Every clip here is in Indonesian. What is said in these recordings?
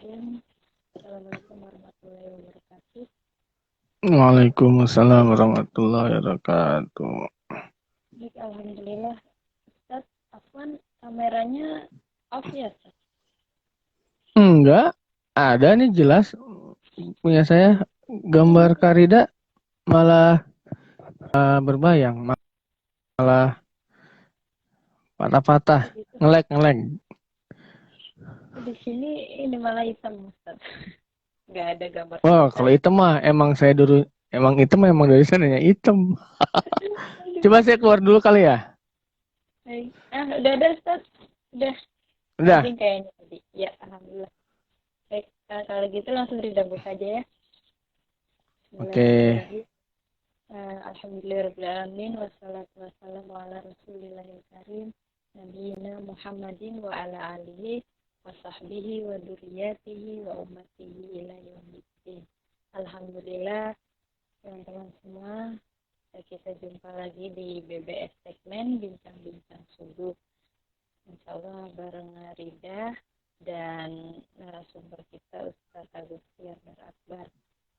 Bismillahirrahmanirrahim. Assalamualaikum warahmatullahi wabarakatuh. Waalaikumsalam warahmatullahi wabarakatuh. Baik, alhamdulillah. Ustaz, Afwan kameranya off ya, Ustaz? Enggak, ada nih jelas punya saya gambar Oh, Karida malah berbayang, malah patah-patah, oh gitu. ngelek. Di sini ini malah hitam, Ustaz. Nggak ada gambar Wah, Farida. kalau hitam mah emang saya dulu emang hitam emang dari sananya hitam. Aduh. Coba saya keluar dulu kali ya. Baik. Udah ada, Ustaz. Udah Udah. loading kayaknya tadi. Ya, alhamdulillah. Baik, kalau gitu langsung didambut aja ya. Oke. Bismillahirrahmanirrahim. Alhamdulillahirrahmanirrahim. Wassalatu wassalamu ala rasulillahil karim. Nabiyina Muhammadin wa ala alihi wa sahbihi wa duriyatihi wa ummatihi ila yaumiddin. Alhamdulillah, teman-teman semua, kita jumpa lagi di BBS segmen Bincang-Bincang Subuh. Insya Allah bareng Rida dan narasumber kita Ustaz Agus Tiar Akbar.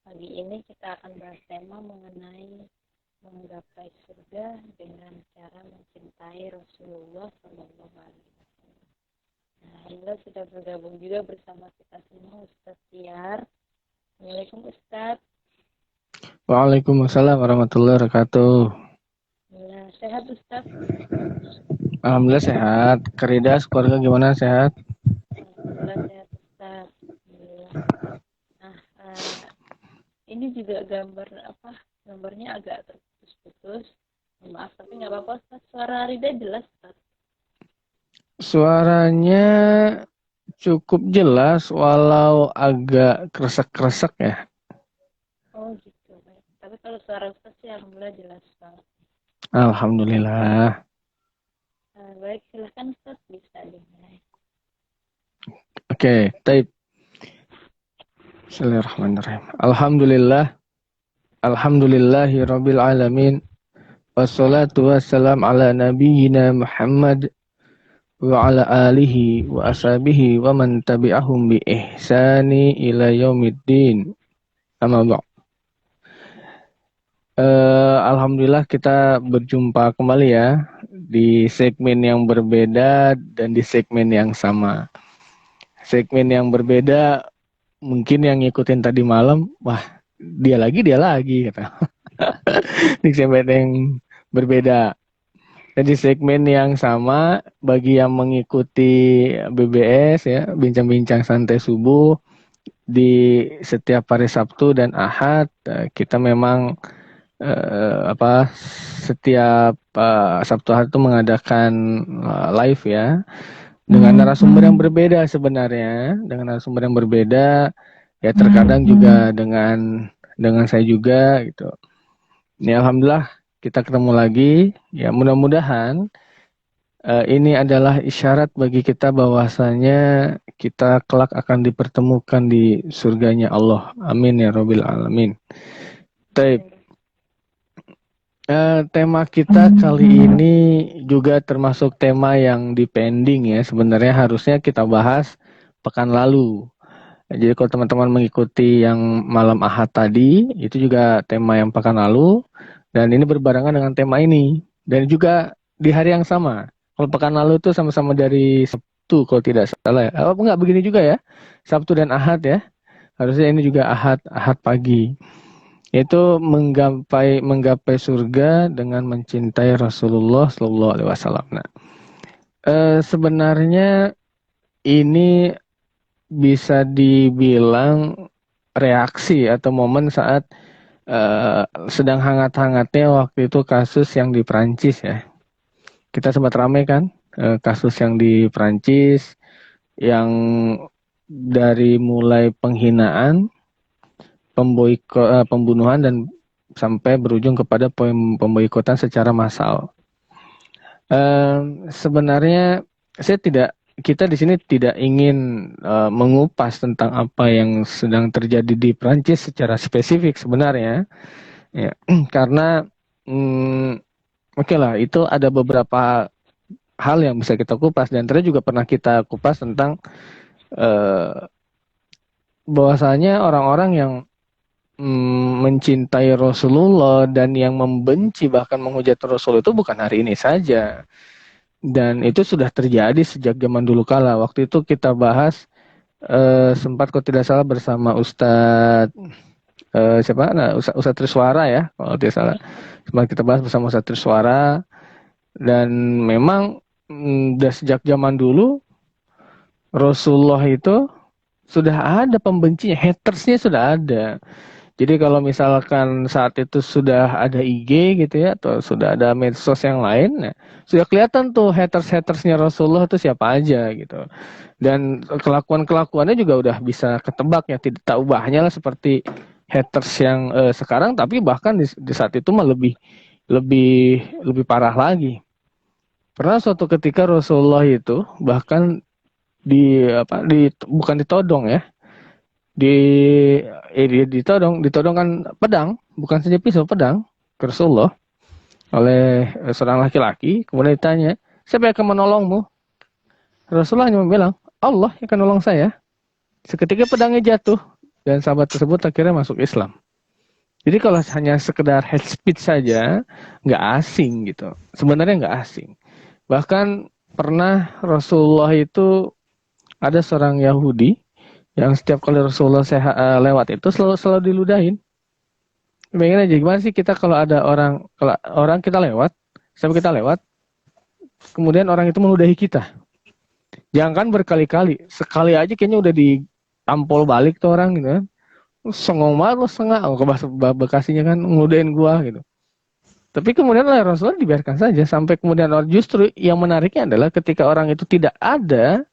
Pagi ini kita akan bahas tema mengenai menggapai surga dengan cara mencintai Rasulullah Shallallahu Alaihi Wasallam. Nah, Alhamdulillah sudah bergabung juga bersama kita semua Ustaz Tiar. Assalamualaikum Ustaz. Waalaikumsalam warahmatullahi wabarakatuh. Nah, sehat Ustaz? Alhamdulillah sehat. Karida keluarga gimana sehat? Alhamdulillah sehat Ustaz. Alhamdulillah. Nah, ini juga gambarnya agak terputus-putus. Maaf, tapi nggak apa-apa Ustaz. Suara Rida jelas Ustaz. Suaranya cukup jelas walau agak kresek-kresek ya. Oh gitu, baik. Tapi kalau suara Ustaz sih alhamdulillah jelas banget. Alhamdulillah. Baik, silahkan Ustaz bisa dimulai. Oke, taib. Bismillahirrahmanirrahim. Alhamdulillah. Alhamdulillahi rabbil alamin. Wassalatu wassalam ala nabiyyina Muhammad wa ala alihi wa ashabihi wa man tabi'ahum bi ihsani ila yaumiddin. Amma ba'd. Alhamdulillah kita berjumpa kembali ya di segmen yang berbeda dan di segmen yang sama. Segmen yang berbeda mungkin yang ngikutin tadi malam, wah dia lagi kata. Di segmen yang berbeda. Dan di segmen yang sama bagi yang mengikuti BBS ya, bincang-bincang santai subuh di setiap hari Sabtu dan Ahad kita memang setiap Sabtu Ahad itu mengadakan live ya dengan narasumber yang berbeda sebenarnya, dengan narasumber yang berbeda ya terkadang juga dengan saya juga gitu. Ini alhamdulillah kita ketemu lagi ya, mudah-mudahan ini adalah isyarat bagi kita bahwasanya kita kelak akan dipertemukan di surganya Allah. Amin ya Rabbil Alamin. Taib. Tema kita kali ini juga termasuk tema yang dipending ya. Sebenarnya harusnya kita bahas pekan lalu. Jadi kalau teman-teman mengikuti yang malam Ahad tadi, itu juga tema yang pekan lalu. Dan ini berbarengan dengan tema ini. Dan juga di hari yang sama. Kalau pekan lalu itu sama-sama dari Sabtu kalau tidak salah ya. Apa enggak begini juga ya? Sabtu dan Ahad ya. Harusnya ini juga Ahad pagi. Yaitu menggapai surga dengan mencintai Rasulullah Shallallahu Alaihi Wasallam. Nah, sebenarnya ini bisa dibilang reaksi atau momen saat sedang hangat-hangatnya waktu itu kasus yang di Prancis ya. Kita sempat ramai kan kasus yang di Prancis yang dari mulai penghinaan, pembunuhan dan sampai berujung kepada pemboikotan secara massal. Sebenarnya kita di sini tidak ingin mengupas tentang apa yang sedang terjadi di Prancis secara spesifik sebenarnya, ya, karena oke lah itu ada beberapa hal yang bisa kita kupas dan tadi juga pernah kita kupas tentang bahwasanya orang-orang yang mencintai Rasulullah dan yang membenci bahkan menghujat Rasul itu bukan hari ini saja. Dan itu sudah terjadi sejak zaman dulu kala. Waktu itu kita bahas sempat kalau tidak salah bersama Ustadz siapa? Nah, Ustadz Triswara ya, kalau tidak salah. Sempat kita bahas bersama Ustadz Triswara dan memang dari sejak zaman dulu Rasulullah itu sudah ada pembencinya, hatersnya sudah ada. Jadi kalau misalkan saat itu sudah ada IG gitu ya, atau sudah ada medsos yang lain, ya, sudah kelihatan tuh haters-hatersnya Rasulullah itu siapa aja gitu. Dan kelakuan-kelakuannya juga udah bisa ketebak ya, tidak tak ubahnya lah seperti haters yang sekarang, tapi bahkan di saat itu mah lebih lebih lebih parah lagi. Pernah suatu ketika Rasulullah itu bahkan bukan ditodong ya, di ditodong kan pedang, bukan saja pisau, pedang ke Rasulullah oleh seorang laki-laki. Kemudian ditanya, siapa yang akan menolongmu? Rasulullah hanya bilang, Allah yang akan menolong saya. Seketika pedangnya jatuh dan sahabat tersebut akhirnya masuk Islam. Jadi kalau hanya sekedar hate speech saja nggak asing gitu, sebenarnya nggak asing. Bahkan pernah Rasulullah itu ada seorang Yahudi yang setiap kali Rasulullah lewat itu selalu diludahin. Bayangin aja gimana sih kita kalau ada kalau orang kita lewat, sampai kita lewat, kemudian orang itu meludahi kita. Jangan kan berkali-kali, sekali aja kayaknya udah ditampol balik tuh orang gitu kan. Songong banget lo setengah, ke bahasa Bekasinya kan ngeludahin gua gitu. Tapi kemudian oleh Rasulullah dibiarkan saja sampai kemudian justru yang menariknya adalah ketika orang itu tidak ada,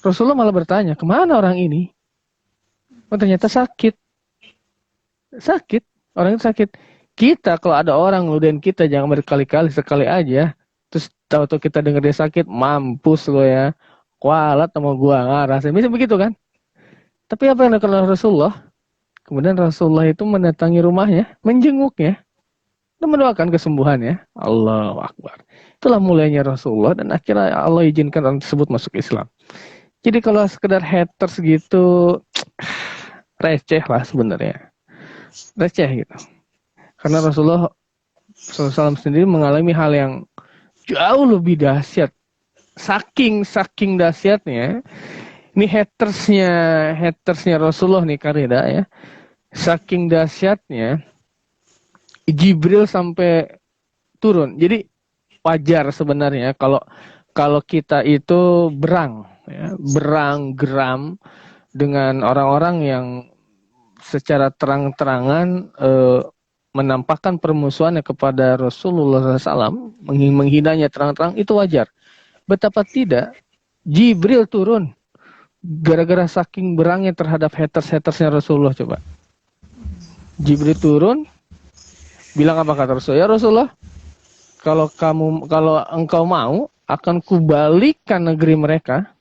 Rasulullah malah bertanya, kemana orang ini? Oh ternyata sakit. Sakit, orang itu sakit. Kita kalau ada orang ngeludahin kita jangan berkali-kali, sekali aja. Terus tahu-tahu kita denger dia sakit, mampus lo ya. Kualat sama gua rasanya bisa begitu kan? Tapi apa yang dilakukan oleh Rasulullah? Kemudian Rasulullah itu mendatangi rumahnya, menjenguknya, dan mendoakan kesembuhannya. Allahu Akbar. Itulah mulianya Rasulullah dan akhirnya Allah izinkan orang tersebut masuk Islam. Jadi kalau sekedar haters gitu, receh lah sebenarnya. Receh gitu. Karena Rasulullah SAW sendiri mengalami hal yang jauh lebih dahsyat. Saking dahsyatnya. Ini hatersnya Rasulullah nih Karida ya. Saking dahsyatnya Jibril sampai turun. Jadi wajar sebenarnya kalau kita itu berang geram dengan orang-orang yang secara terang-terangan menampakkan permusuhannya kepada Rasulullah SAW, menghinanya terang-terang, itu wajar. Betapa tidak, Jibril turun gara-gara saking berangnya terhadap hatersnya Rasulullah. Coba Jibril turun, bilang apa kata Rasulullah? Ya Rasulullah, kalau engkau mau, akan kubalikan negeri mereka.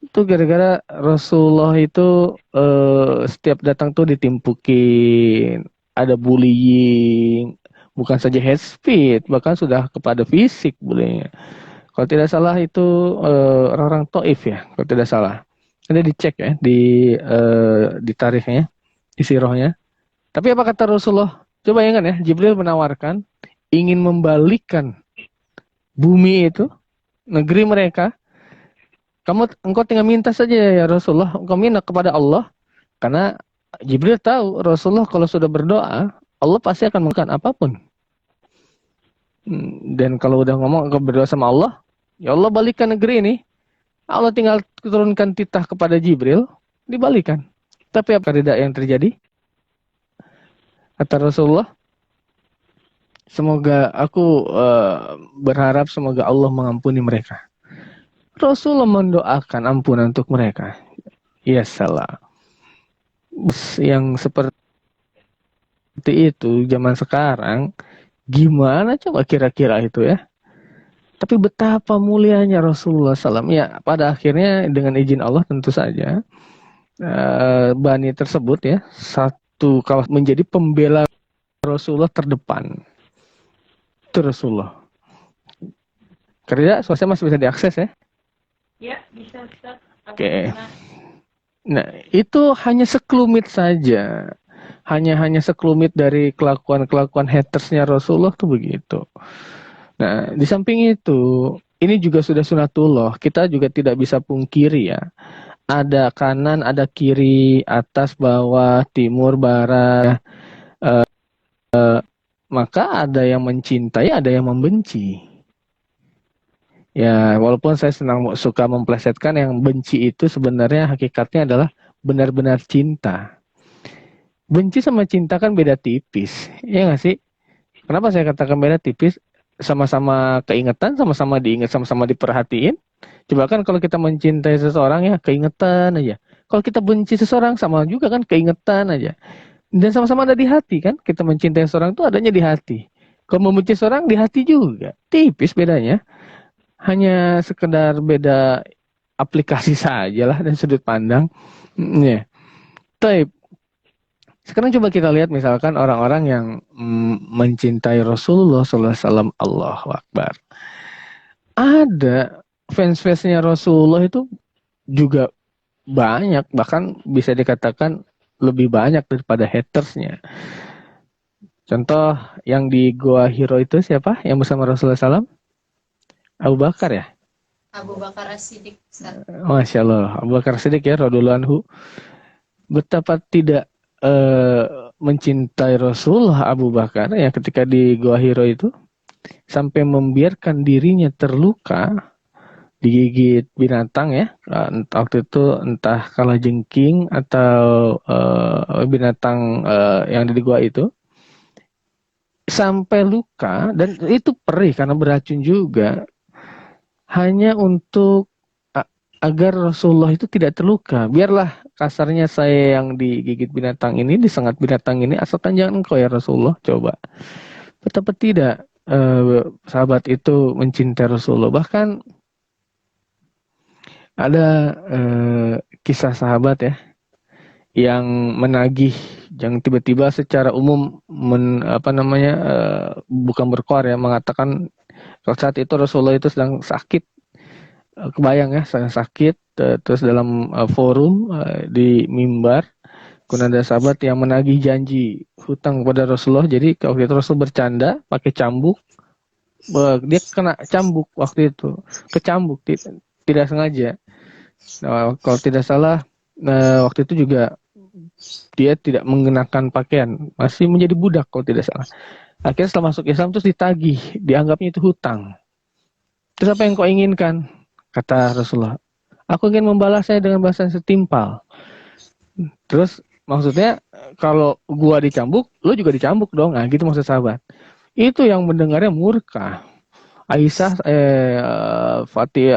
Itu gara-gara Rasulullah itu setiap datang tuh ditimpukin, ada bullying, bukan saja hate speech, bahkan sudah kepada fisik bullying. Kalau tidak salah itu orang-orang Taif ya, kalau tidak salah. Ada dicek ya di tarikhnya, di sirahnya. Tapi apa kata Rasulullah? Coba ingat ya, Jibril menawarkan ingin membalikkan bumi itu, negeri mereka. Engkau tinggal minta saja ya Rasulullah, engkau minta kepada Allah. Karena Jibril tahu Rasulullah kalau sudah berdoa, Allah pasti akan melakukan apapun. Dan kalau udah ngomong engkau berdoa sama Allah, ya Allah balikkan negeri ini. Allah tinggal turunkan titah kepada Jibril, dibalikan. Tapi apa tidak yang terjadi? Kata Rasulullah, semoga aku berharap semoga Allah mengampuni mereka. Rasulullah mendoakan ampunan untuk mereka. Ya salah. Yang seperti itu zaman sekarang, gimana coba kira-kira itu ya? Tapi betapa mulianya Rasulullah SAW. Ya, pada akhirnya dengan izin Allah tentu saja Bani tersebut ya satu kalau menjadi pembela Rasulullah terdepan. Itu Rasulullah. Karena sosial masih bisa diakses ya? Ya, bisa Ustaz. Oke. Nah, itu hanya sekelumit saja. Hanya sekelumit dari kelakuan-kelakuan hatersnya Rasulullah tuh begitu. Nah, di samping itu, ini juga sudah sunatullah. Kita juga tidak bisa pungkiri ya. Ada kanan, ada kiri, atas, bawah, timur, barat. Maka ada yang mencintai, ada yang membenci. Ya, walaupun saya suka memplesetkan yang benci itu sebenarnya hakikatnya adalah benar-benar cinta. Benci sama cinta kan beda tipis, ya nggak sih? Kenapa saya katakan beda tipis? Sama-sama keingetan, sama-sama diingat, sama-sama diperhatiin. Coba kan kalau kita mencintai seseorang ya keingetan aja. Kalau kita benci seseorang sama juga kan keingetan aja. Dan sama-sama ada di hati kan? Kita mencintai seseorang itu adanya di hati. Kalau membenci seseorang di hati juga. Tipis bedanya. Hanya sekedar beda aplikasi saja lah dan sudut pandang. Ya. Tapi sekarang coba kita lihat misalkan orang-orang yang mencintai Rasulullah SAW, Allahu Akbar. Ada fans-fansnya Rasulullah itu juga banyak, bahkan bisa dikatakan lebih banyak daripada hatersnya. Contoh yang di Goa Hiro itu siapa? Yang bersama Rasulullah SAW? Abu Bakar ya? Abu Bakar As-Siddiq. Masya Allah, Abu Bakar Siddiq ya, radhiyallahu anhu. Betapa tidak mencintai Rasulullah Abu Bakar ya ketika di Goa Hiro itu sampai membiarkan dirinya terluka digigit binatang ya, waktu itu entah kalajengking atau binatang yang di gua itu sampai luka, dan itu perih karena beracun juga, hanya untuk agar Rasulullah itu tidak terluka. Biarlah kasarnya saya yang digigit binatang ini, disengat binatang ini, asalkan jangan engkau ya Rasulullah. Coba betapa tidak sahabat itu mencintai Rasulullah. Bahkan ada kisah sahabat ya yang menagih, yang tiba-tiba secara umum bukan berkoar ya, mengatakan kalau saat itu Rasulullah itu sedang sakit, kebayang ya, sedang sakit, terus dalam forum di mimbar, kemudian ada sahabat yang menagih janji hutang kepada Rasulullah. Jadi waktu itu Rasul bercanda pakai cambuk, dia kena cambuk waktu itu, kecambuk tidak sengaja. Nah, kalau tidak salah, waktu itu juga dia tidak mengenakan pakaian, masih menjadi budak kalau tidak salah. Akhirnya setelah masuk Islam terus ditagih, dianggapnya itu hutang. Terus apa yang kau inginkan? Kata Rasulullah, aku ingin membalasnya dengan balasan setimpal. Terus maksudnya kalau gua dicambuk, lo juga dicambuk dong. Nah, gitu maksud sahabat. Itu yang mendengarnya murka. Aisyah,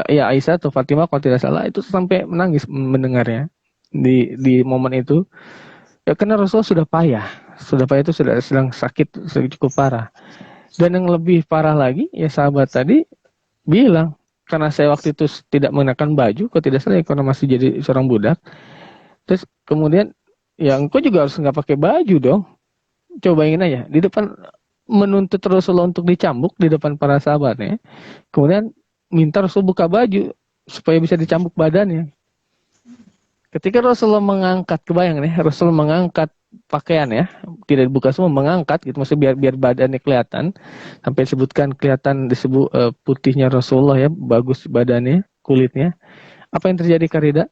Aisyah atau Fatimah kalau tidak salah itu sampai menangis mendengarnya di momen itu. Ya karena Rasulullah sudah payah itu sudah sedang sakit, sudah cukup parah. Dan yang lebih parah lagi, ya sahabat tadi bilang, karena saya waktu itu tidak mengenakan baju, kalau tidak salah, karena masih jadi seorang budak. Terus kemudian, ya engkau juga harus nggak pakai baju dong. Coba ingin aja, di depan menuntut Rasulullah untuk dicambuk di depan para sahabatnya. Kemudian minta Rasul buka baju supaya bisa dicambuk badannya. Ketika Rasulullah mengangkat, kebayang nih, Rasulullah mengangkat pakaian ya, tidak dibuka semua, mengangkat gitu, maksudnya biar badannya kelihatan, sampai disebutkan kelihatan disebut putihnya Rasulullah ya, bagus badannya, kulitnya. Apa yang terjadi Karida?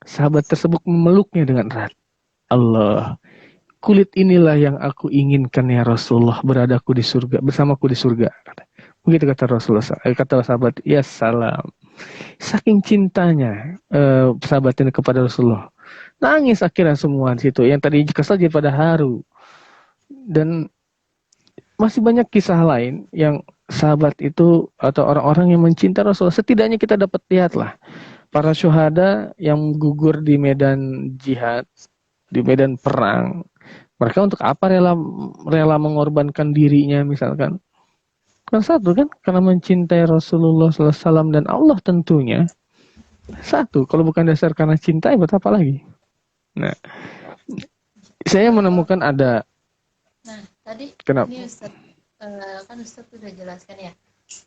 Sahabat tersebut memeluknya dengan erat. Allah, kulit inilah yang aku inginkan ya Rasulullah, beradaku di surga, bersamaku di surga. Begitu kata Rasulullah, kata sahabat, ya salam. Saking cintanya sahabat ini kepada Rasulullah, nangis akhirnya semua di situ. Yang tadi kesal jadi pada haru. Dan masih banyak kisah lain yang sahabat itu atau orang-orang yang mencinta Rasulullah. Setidaknya kita dapat lihatlah para syuhada yang gugur di medan jihad, di medan perang. Mereka untuk apa rela mengorbankan dirinya misalkan? Kan satu kan, karena mencintai Rasulullah SAW dan Allah tentunya. Satu, kalau bukan dasar karena cinta, buat apa lagi? Nah, saya menemukan ada. Nah, tadi kenapa? ini Ustaz, kan Ustaz sudah jelaskan ya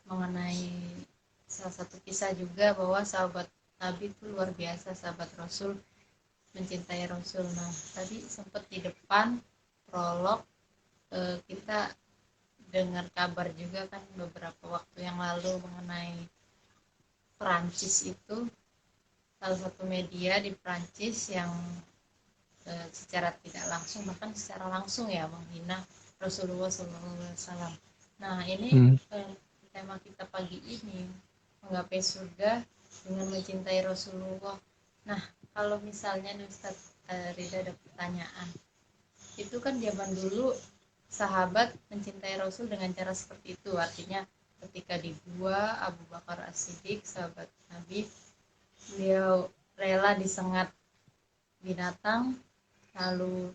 mengenai salah satu kisah juga bahwa sahabat Nabi itu luar biasa, sahabat Rasul mencintai Rasul. Nah, tadi sempat di depan prolog kita dengar kabar juga kan beberapa waktu yang lalu mengenai Perancis itu, salah satu media di Perancis yang secara tidak langsung bahkan secara langsung ya menghina Rasulullah SAW. Nah ini tema kita pagi ini menggapai surga dengan mencintai Rasulullah. Nah kalau misalnya nih Ustaz Rida ada pertanyaan, itu kan zaman dulu sahabat mencintai Rasul dengan cara seperti itu, artinya ketika di gua Abu Bakar As-Siddiq sahabat Nabi, beliau rela disengat binatang, lalu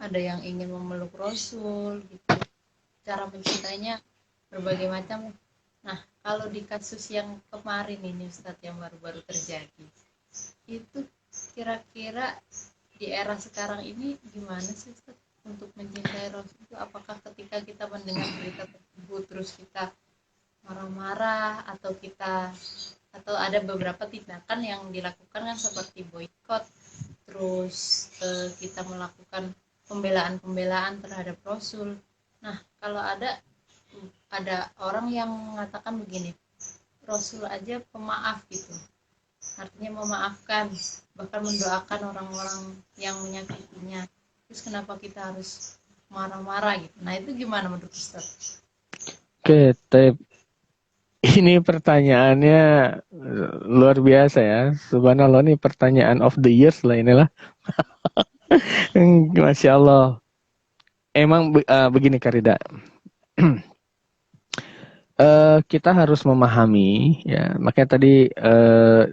ada yang ingin memeluk Rasul gitu, cara mencintainya berbagai macam. Nah kalau di kasus yang kemarin ini Ustadz yang baru-baru terjadi, itu kira-kira di era sekarang ini gimana sih Ustadz untuk mencintai Rasul itu? Apakah ketika kita mendengar berita tersebut terus kita marah-marah, atau ada beberapa tindakan yang dilakukan kan seperti boikot, terus kita melakukan pembelaan terhadap Rasul. Nah kalau ada orang yang mengatakan begini, Rasul aja pemaaf gitu, artinya memaafkan, bahkan mendoakan orang-orang yang menyakitinya, terus kenapa kita harus marah-marah gitu? Nah itu gimana menurut Ustaz? Oke, ini pertanyaannya luar biasa ya. Subhanallah, ini pertanyaan of the years lah inilah. Masya Allah. Emang begini Karida. Kita harus memahami ya. Makanya tadi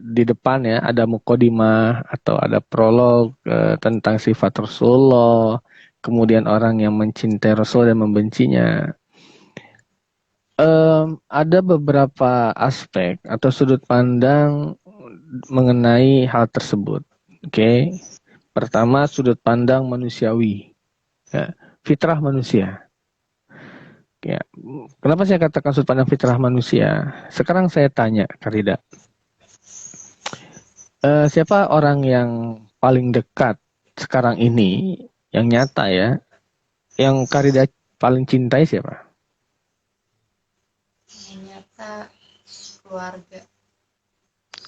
di depan ya ada mukodimah atau ada prolog tentang sifat Rasulullah, kemudian orang yang mencintai Rasul dan membencinya. Ada beberapa aspek atau sudut pandang mengenai hal tersebut. Oke. Pertama, sudut pandang manusiawi. Ya, fitrah manusia. Ya. Kenapa saya katakan sudut pandang fitrah manusia? Sekarang saya tanya, Karida. Siapa orang yang paling dekat sekarang ini, yang nyata ya, yang Karida paling cintai siapa?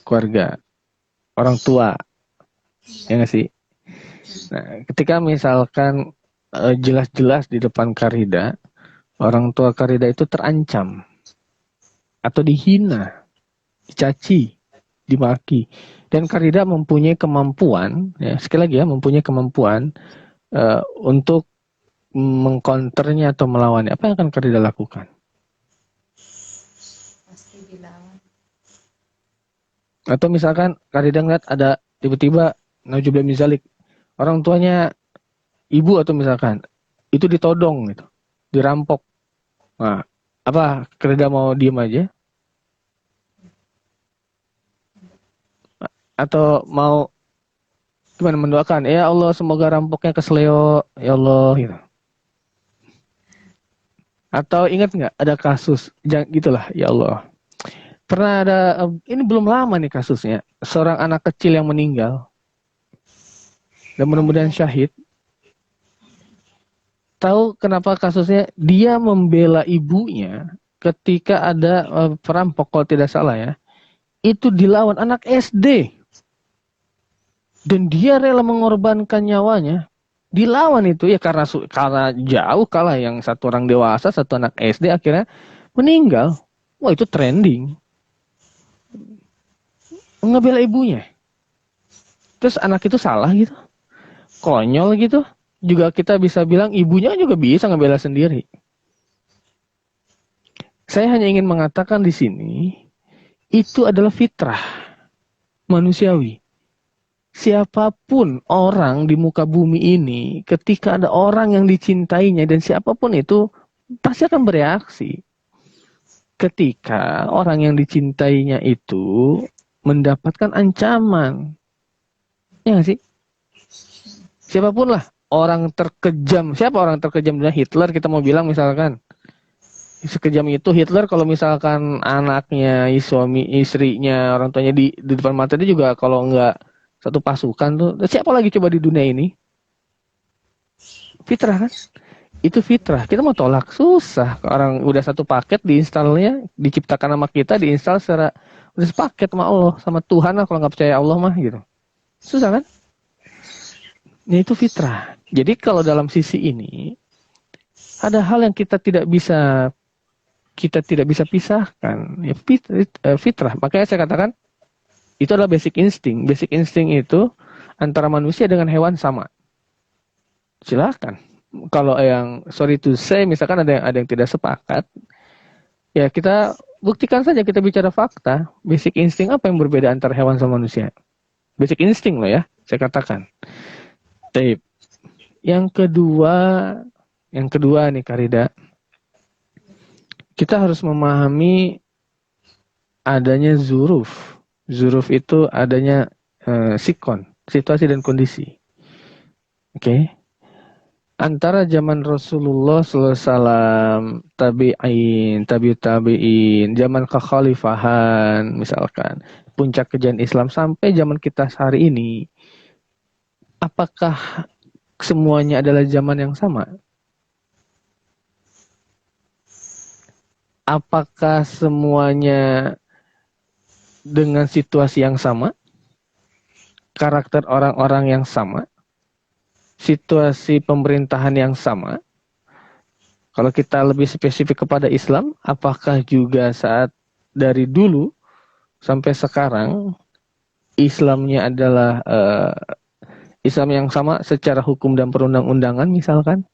Keluarga, orang tua, ya nggak sih? Nah, ketika misalkan jelas-jelas di depan Karida, orang tua Karida itu terancam atau dihina, dicaci, dimaki, dan Karida mempunyai kemampuan, ya sekali lagi ya, mempunyai kemampuan untuk mengkonternya atau melawannya. Apa yang akan Karida lakukan? Atau misalkan Karida ngeliat ada tiba-tiba nauzubillah min zalik, orang tuanya ibu atau misalkan itu ditodong gitu, dirampok. Nah, apa Karida mau diem aja? Atau mau gimana, mendoakan, ya Allah semoga rampoknya kesleo, ya Allah gitu. Atau ingat nggak ada kasus, gitulah, ya Allah. Pernah ada, ini belum lama nih kasusnya, seorang anak kecil yang meninggal dan mudah-mudahan syahid. Tahu kenapa kasusnya? Dia membela ibunya ketika ada perampok kalau tidak salah ya. Itu dilawan anak SD. Dan dia rela mengorbankan nyawanya. Dilawan itu ya karena jauh kalah, yang satu orang dewasa, satu anak SD akhirnya meninggal. Wah itu trending. Ngebela ibunya. Terus anak itu salah gitu. Konyol gitu. Juga kita bisa bilang ibunya juga bisa ngebela sendiri. Saya hanya ingin mengatakan di sini, itu adalah fitrah manusiawi. Siapapun orang di muka bumi ini, ketika ada orang yang dicintainya dan siapapun itu, pasti akan bereaksi. Ketika orang yang dicintainya itu mendapatkan ancaman. Ya nggak sih? Siapapun lah orang terkejam. Siapa orang terkejam? Hitler kita mau bilang misalkan. Sekejam itu Hitler, kalau misalkan anaknya, suami, istrinya, orang tuanya di depan mata dia juga kalau nggak satu pasukan tuh. Siapa lagi coba di dunia ini? Fitrah kan? Itu fitrah. Kita mau tolak susah. Orang udah satu paket diinstalnya, diciptakan sama kita, diinstal secara udah sepaket sama Allah, sama Tuhan lah kalau nggak percaya Allah mah gitu. Susah kan? Ini itu fitrah. Jadi kalau dalam sisi ini ada hal yang kita tidak bisa pisahkan. Ya, fitrah. Makanya saya katakan itu adalah basic instinct. Basic instinct itu antara manusia dengan hewan sama. Silakan. Kalau yang sorry to say misalkan ada yang tidak sepakat, ya kita buktikan saja, kita bicara fakta. Basic instinct apa yang berbeda antara hewan sama manusia? Basic instinct loh ya, saya katakan. Tape. Yang kedua nih Karida, kita harus memahami adanya zuruf. Zuruf itu adanya sikon, situasi dan kondisi. Oke. Antara zaman Rasulullah SAW, tabi'in, tabi'in, zaman kekhalifahan misalkan, puncak kejayaan Islam sampai zaman kita hari ini, apakah semuanya adalah zaman yang sama? Apakah semuanya dengan situasi yang sama? Karakter orang-orang yang sama? Situasi pemerintahan yang sama? Kalau kita lebih spesifik kepada Islam, apakah juga saat dari dulu sampai sekarang Islamnya adalah Islam yang sama secara hukum dan perundang-undangan misalkan?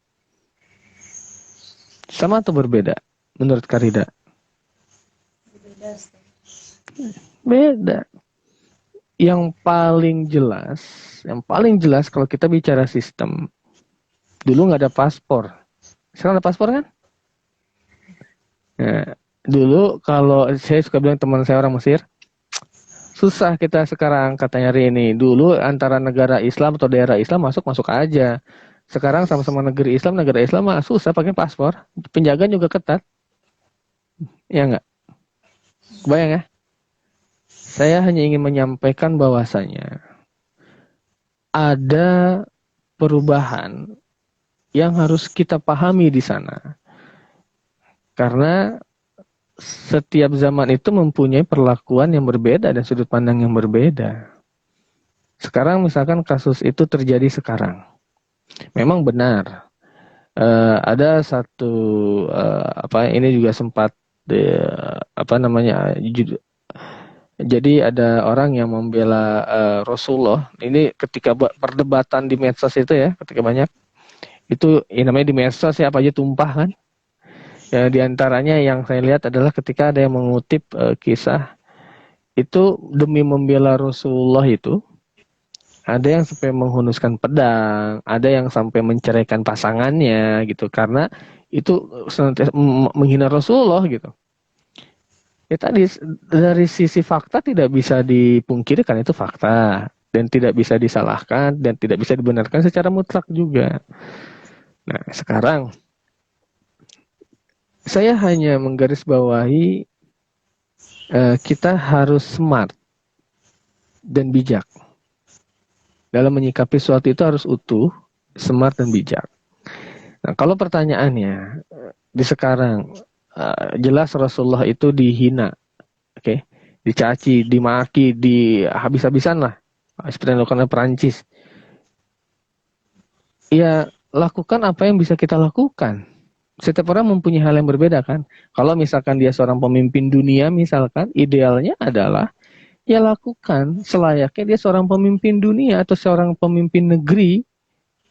Sama atau berbeda menurut Karida? Beda. Yang paling jelas kalau kita bicara sistem, dulu nggak ada paspor. Sekarang ada paspor kan? Nah, dulu kalau saya suka bilang teman saya orang Mesir, susah kita sekarang katanya hari ini. Dulu antara negara Islam atau daerah Islam masuk aja. Sekarang sama-sama negara Islam mah susah pakai paspor. Penjagaan juga ketat. Ya nggak? Bayang ya? Saya hanya ingin menyampaikan bahwasanya ada perubahan yang harus kita pahami di sana. Karena setiap zaman itu mempunyai perlakuan yang berbeda dan sudut pandang yang berbeda. Sekarang misalkan kasus itu terjadi sekarang. Memang benar. Ada satu ini juga sempat jadi ada orang yang membela Rasulullah. Ini ketika perdebatan di medsos itu ya, ketika banyak itu namanya di medsos ya apa aja tumpah kan. Ya, di antaranya yang saya lihat adalah ketika ada yang mengutip kisah itu demi membela Rasulullah itu ada yang sampai menghunuskan pedang, ada yang sampai menceraikan pasangannya gitu karena itu menghina Rasulullah gitu. Ya tadi dari sisi fakta tidak bisa dipungkiri kan itu fakta dan tidak bisa disalahkan dan tidak bisa dibenarkan secara mutlak juga. Nah, sekarang saya hanya menggarisbawahi kita harus smart dan bijak. Dalam menyikapi sesuatu itu harus utuh, smart dan bijak. Nah, kalau pertanyaannya di sekarang jelas Rasulullah itu dihina, oke, dicaci, dimaki, habis-habisan lah, seperti yang dilakukan oleh Perancis. Ya, lakukan apa yang bisa kita lakukan. Setiap orang mempunyai hal yang berbeda kan. Kalau misalkan dia seorang pemimpin dunia misalkan, idealnya adalah ya lakukan selayaknya dia seorang pemimpin dunia atau seorang pemimpin negeri.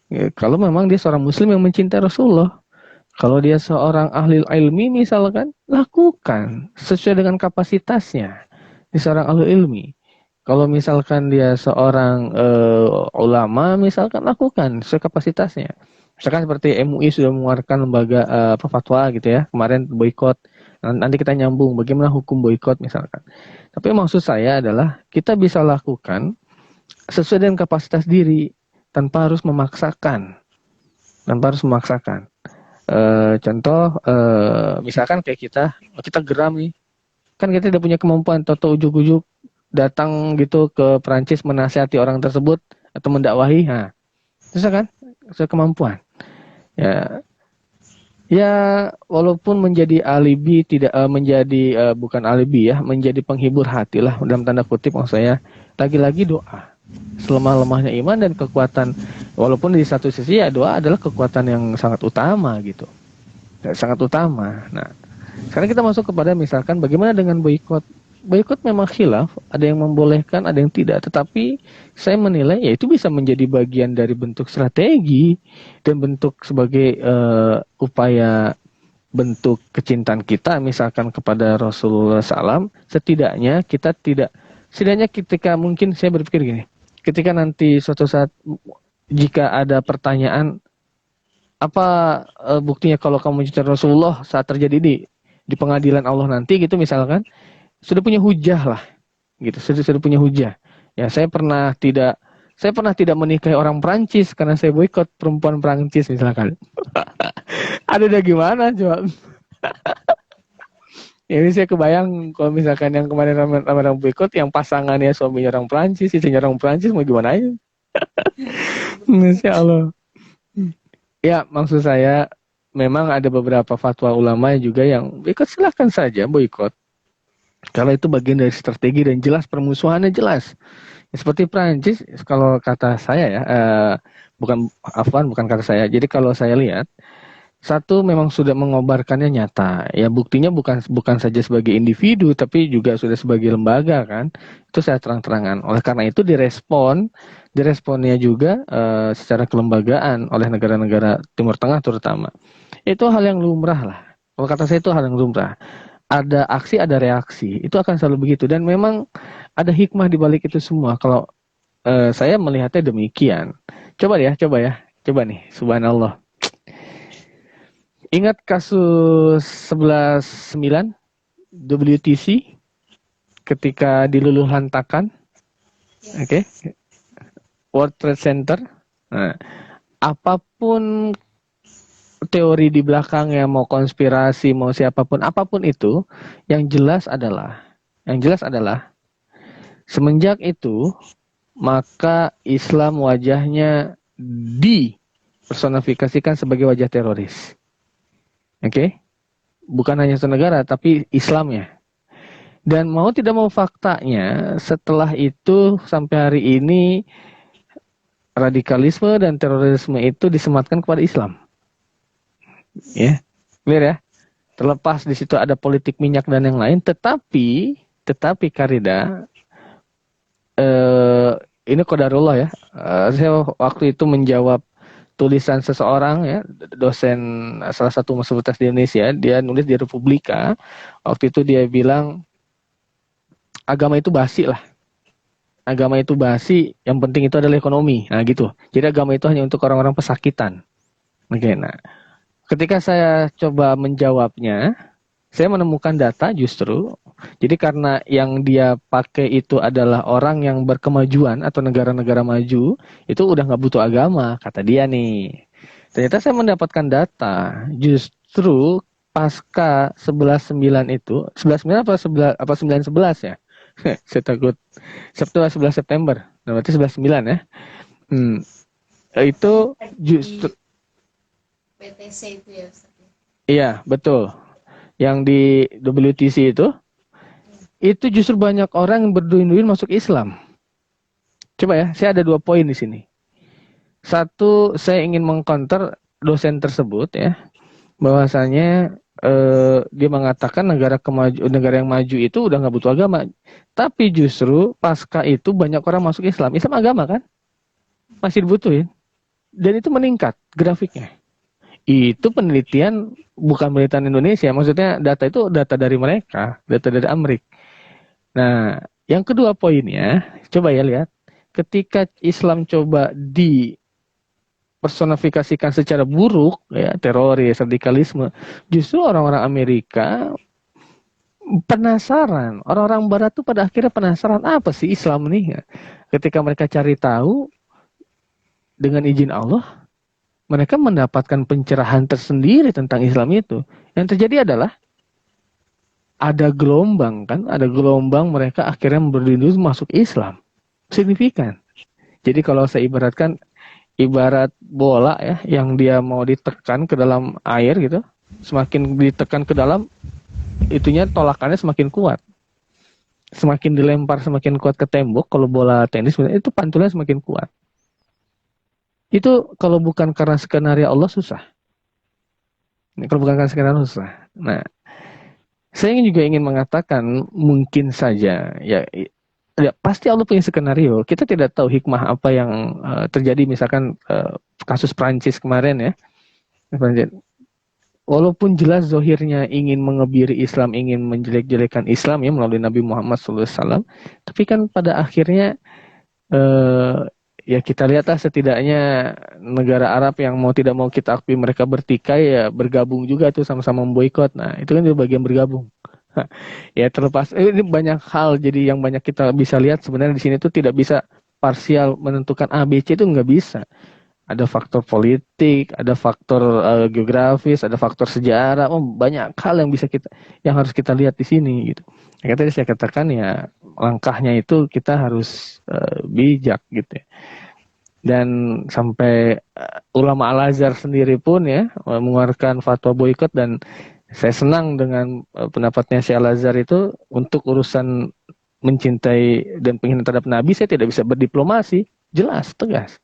Ya, kalau memang dia seorang muslim yang mencintai Rasulullah. Kalau dia seorang ahli ilmi misalkan, lakukan sesuai dengan kapasitasnya. Dia seorang ahli ilmi. Kalau misalkan dia seorang ulama misalkan, lakukan sesuai kapasitasnya. Misalkan seperti MUI sudah mengeluarkan lembaga fatwa gitu ya, kemarin boikot. Nanti kita nyambung bagaimana hukum boikot misalkan. Tapi maksud saya adalah kita bisa lakukan sesuai dengan kapasitas diri tanpa harus memaksakan. Contoh misalkan kayak kita geram nih, kan kita tidak punya kemampuan, toto ujuk-ujuk datang gitu ke Perancis menasihati orang tersebut atau mendakwahi, nah, susah kan? Susah kemampuan. Ya, ya walaupun menjadi alibi tidak menjadi bukan alibi ya, menjadi penghibur hati lah dalam tanda kutip maksud saya. Lagi-lagi doa. Selemah-lemahnya iman dan kekuatan, walaupun di satu sisi ya doa adalah kekuatan yang sangat utama gitu. Sangat utama. Nah, sekarang kita masuk kepada misalkan bagaimana dengan boykot. Boykot memang khilaf, ada yang membolehkan, ada yang tidak. Tetapi saya menilai ya itu bisa menjadi bagian dari bentuk strategi dan bentuk sebagai upaya bentuk kecintaan kita misalkan kepada Rasulullah SAW. Setidaknya kita tidak, setidaknya ketika mungkin saya berpikir gini, ketika nanti suatu saat jika ada pertanyaan apa buktinya kalau kamu mencintai Rasulullah saat terjadi di pengadilan Allah nanti gitu misalkan, sudah punya hujah lah gitu, sudah punya hujah. Ya saya pernah tidak menikahi orang Perancis karena saya boikot perempuan Perancis misalkan. Ada udah gimana coba. Ya, ini saya kebayang kalau misalkan yang kemarin orang boikot yang pasangannya suaminya orang Perancis, istrinya orang Perancis, mau gimana ya? Masya Allah. Ya maksud saya memang ada beberapa fatwa ulama juga yang boikot, silahkan saja boikot. Kalau itu bagian dari strategi dan jelas permusuhannya jelas. Ya, seperti Prancis, kalau kata saya ya, bukan kata saya. Jadi kalau saya lihat, satu memang sudah mengobarkannya nyata. Ya buktinya bukan saja sebagai individu, tapi juga sudah sebagai lembaga kan. Itu saya terang-terangan. Oleh karena itu diresponnya juga secara kelembagaan oleh negara-negara Timur Tengah terutama. Itu hal yang lumrah lah. Kalau kata saya itu hal yang lumrah. Ada aksi, ada reaksi. Itu akan selalu begitu. Dan memang ada hikmah di balik itu semua. Kalau saya melihatnya demikian. Coba nih, subhanallah. Ingat kasus 11/9 WTC ketika diluluhlantakan? Oke. World Trade Center. Nah, apapun teori di belakangnya, mau konspirasi, mau siapapun, apapun itu, yang jelas adalah semenjak itu maka Islam wajahnya dipersonifikasikan sebagai wajah teroris. Oke? Bukan hanya satu negara, tapi Islamnya. Dan mau tidak mau faktanya, setelah itu sampai hari ini radikalisme dan terorisme itu disematkan kepada Islam. Ya, clear ya. Terlepas di situ ada politik minyak dan yang lain, tetapi Karida, ini qadarullah ya. Saya waktu itu menjawab tulisan seseorang ya, dosen salah satu universitas di Indonesia, dia nulis di Republika. Waktu itu dia bilang agama itu basi lah. Agama itu basi, yang penting itu adalah ekonomi. Nah gitu. Jadi agama itu hanya untuk orang-orang pesakitan. Oke, nah. Ketika saya coba menjawabnya, saya menemukan data justru. Jadi karena yang dia pakai itu adalah orang yang berkemajuan atau negara-negara maju, itu udah nggak butuh agama, kata dia nih. Ternyata saya mendapatkan data, justru pasca 11/9 itu, 11/9 apa 9/11 ya? Saya takut. Sabtu 11 September, berarti 11/9 ya. Itu justru PTC itu ya Ustaz. Iya, betul. Yang di WTC itu justru banyak orang yang berduin-duin masuk Islam. Coba ya, saya ada 2 poin di sini. Satu, saya ingin mengcounter dosen tersebut ya, bahwasanya dia mengatakan negara yang maju itu udah nggak butuh agama. Tapi justru pasca itu banyak orang masuk Islam. Islam agama kan? Masih dibutuhin. Dan itu meningkat grafiknya. Itu penelitian, bukan penelitian Indonesia, maksudnya data itu data dari mereka, data dari Amerika. Nah, yang kedua poinnya, coba ya lihat, ketika Islam coba dipersonifikasikan secara buruk, ya teroris, radikalisme, justru orang-orang Amerika penasaran, orang-orang Barat tuh pada akhirnya penasaran apa sih Islam ini? Ketika mereka cari tahu, dengan izin Allah, mereka mendapatkan pencerahan tersendiri tentang Islam itu. Yang terjadi adalah ada gelombang kan, ada gelombang mereka akhirnya berdiri masuk Islam. Signifikan. Jadi kalau saya ibaratkan, ibarat bola ya, yang dia mau ditekan ke dalam air gitu, semakin ditekan ke dalam, itunya tolakannya semakin kuat. Semakin dilempar semakin kuat ke tembok, kalau bola tenis itu pantulnya semakin kuat. Itu kalau bukan karena skenario Allah susah. Kalau bukan karena skenario susah. Nah, saya juga ingin mengatakan mungkin saja ya, ya pasti Allah punya skenario. Kita tidak tahu hikmah apa yang terjadi, misalkan kasus Prancis kemarin ya. Walaupun jelas zohirnya ingin mengebiri Islam, ingin menjelek-jelekan Islam ya melalui Nabi Muhammad SAW, tapi kan pada akhirnya ya kita lihatlah setidaknya negara Arab yang mau tidak mau kita akui mereka bertikai ya bergabung juga tuh sama-sama memboikot. Nah itu kan juga bagian bergabung. Ya terlepas ini banyak hal, jadi yang banyak kita bisa lihat sebenarnya di sini tuh tidak bisa parsial menentukan A B C, itu nggak bisa. Ada faktor politik, ada faktor geografis, ada faktor sejarah, banyak hal yang harus kita lihat di sini gitu. Ya, tadi saya katakan ya langkahnya itu kita harus bijak gitu ya. Dan sampai ulama Al-Azhar sendiri pun ya mengeluarkan fatwa boikot, dan saya senang dengan pendapatnya Syekh Al-Azhar itu untuk urusan mencintai dan penghinaan terhadap Nabi saya tidak bisa berdiplomasi, jelas, tegas.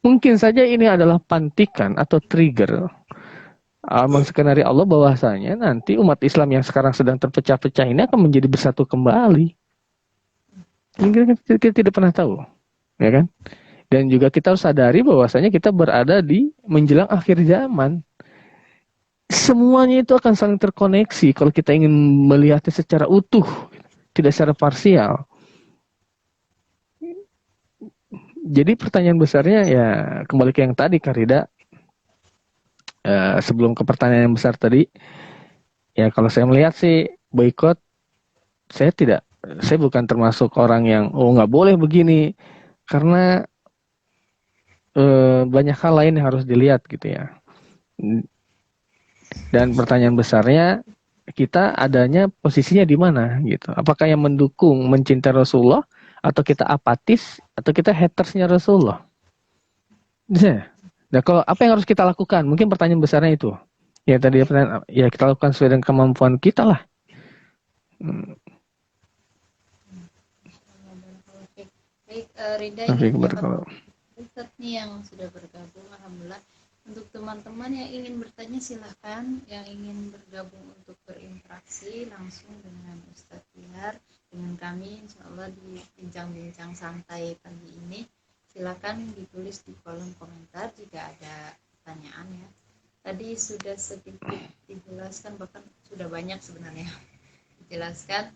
Mungkin saja ini adalah pantikan atau trigger skenario Allah bahwasanya nanti umat Islam yang sekarang sedang terpecah-pecah ini akan menjadi bersatu kembali. Kita tidak pernah tahu, ya kan? Dan juga kita harus sadari bahwasanya kita berada di menjelang akhir zaman. Semuanya itu akan saling terkoneksi kalau kita ingin melihatnya secara utuh, tidak secara parsial. Jadi pertanyaan besarnya ya kembali ke yang tadi Karida, sebelum ke pertanyaan yang besar tadi, ya kalau saya melihat sih boikot, saya bukan termasuk orang yang nggak boleh begini, karena banyak hal lain yang harus dilihat gitu ya. Dan pertanyaan besarnya, kita adanya posisinya di mana gitu. Apakah yang mendukung mencintai Rasulullah, atau kita apatis, atau kita hatersnya Rasulullah? Nah, kalau apa yang harus kita lakukan? Mungkin pertanyaan besarnya itu. Ya tadi ya kita lakukan sesuai dengan kemampuan kita lah. Baik, Rida, ini Ustaz nih yang sudah bergabung, alhamdulillah. Untuk teman-teman yang ingin bertanya silahkan, yang ingin bergabung untuk berinteraksi langsung dengan Ustaz Tiar, dengan kami insyaallah di bincang-bincang santai pagi ini, silakan ditulis di kolom komentar jika ada pertanyaan ya. Tadi sudah sedikit dijelaskan, bahkan sudah banyak sebenarnya dijelaskan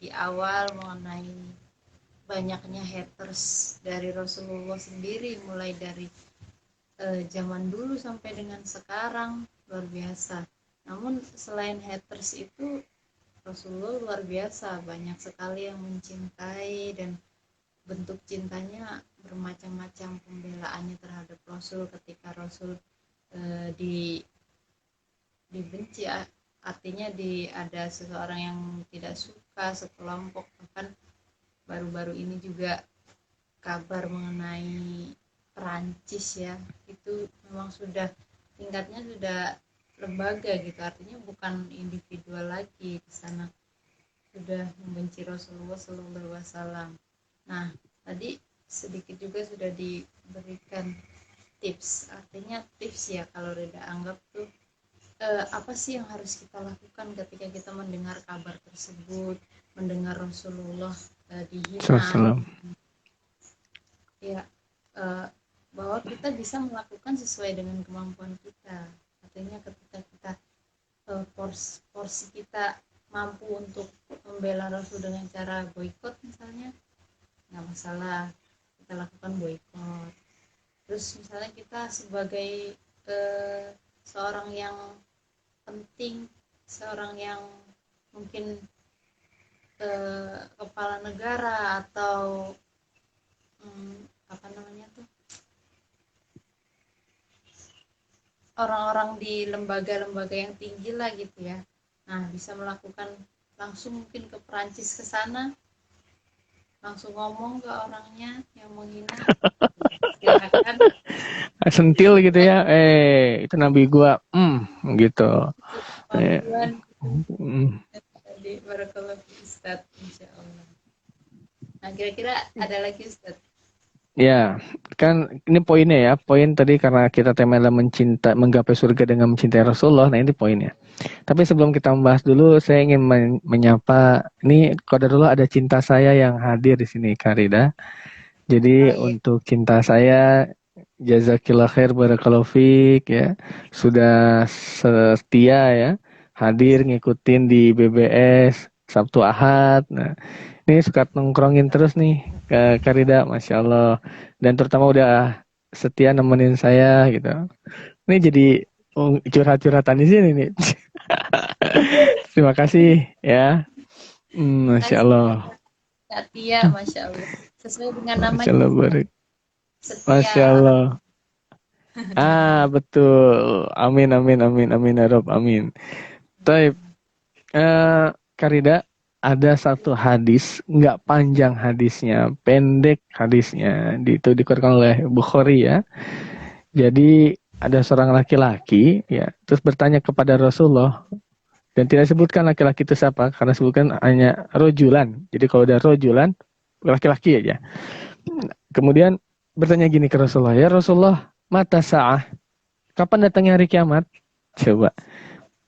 di awal mengenai banyaknya haters dari Rasulullah sendiri, mulai dari zaman dulu sampai dengan sekarang, luar biasa. Namun selain haters itu, Rasulullah luar biasa, banyak sekali yang mencintai, dan bentuk cintanya bermacam-macam, pembelaannya terhadap Rasul ketika Rasul dibenci, artinya ada seseorang yang tidak suka, sekelompok. Bahkan baru-baru ini juga kabar mengenai Perancis ya, itu memang sudah tingkatnya sudah lembaga gitu, artinya bukan individual lagi, di sana sudah membenci Rasulullah SAW. Nah, tadi sedikit juga sudah diberikan tips, artinya tips ya kalau Rida anggap tuh apa sih yang harus kita lakukan ketika kita mendengar kabar tersebut, mendengar Rasulullah dihina ya, bahwa kita bisa melakukan sesuai dengan kemampuan kita. Artinya ketika kita porsi kita mampu untuk membela Rasul dengan cara boikot misalnya, nggak masalah, kita lakukan boikot. Terus misalnya kita sebagai seorang yang penting, seorang yang mungkin kepala negara atau apa namanya tuh, orang-orang di lembaga-lembaga yang tinggi lah gitu ya, Nah, bisa melakukan langsung mungkin ke Perancis ke sana, langsung ngomong ke orangnya yang menghina. Silakan. Sentil gitu ya, itu nabi gua, gitu. Itu kemampuan gitu. Mm. Tadi barakallahu fi Ustaz, insya Allah. Nah, kira-kira ada lagi Ustaz? Ya, kan ini poinnya ya. Poin tadi karena kita temanya menggapai surga dengan mencintai Rasulullah. Nah, ini poinnya. Tapi sebelum kita membahas dulu, saya ingin menyapa. Ini qadarullah ada cinta saya yang hadir di sini, Karida. Jadi Oh iya. untuk cinta saya, jazakillah khair barakallahu fiik ya. Sudah setia ya, hadir ngikutin di BBS Sabtu Ahad. Nah, ini suka nongkrongin terus nih ke Karida, Masya Allah. Dan terutama udah setia nemenin saya gitu. Ini jadi curhat-curhatan di sini nih. Terima kasih ya. Masya Kasih Allah. Katia, Masya Allah. Sesuai dengan Masya namanya, Allah, barik. setia Masya orang. Allah. Betul. Amin, amin, amin, amin, ya Rob, amin. Taib. Karida, ada satu hadis, nggak panjang hadisnya, pendek hadisnya, itu dikeluarkan oleh Bukhari ya. Jadi ada seorang laki-laki ya, terus bertanya kepada Rasulullah dan tidak sebutkan laki-laki itu siapa, karena sebutkan hanya rojulan. Jadi kalau ada rojulan, laki-laki aja. Kemudian bertanya gini ke Rasulullah, ya Rasulullah, mata sa'ah, kapan datangnya hari kiamat? Coba.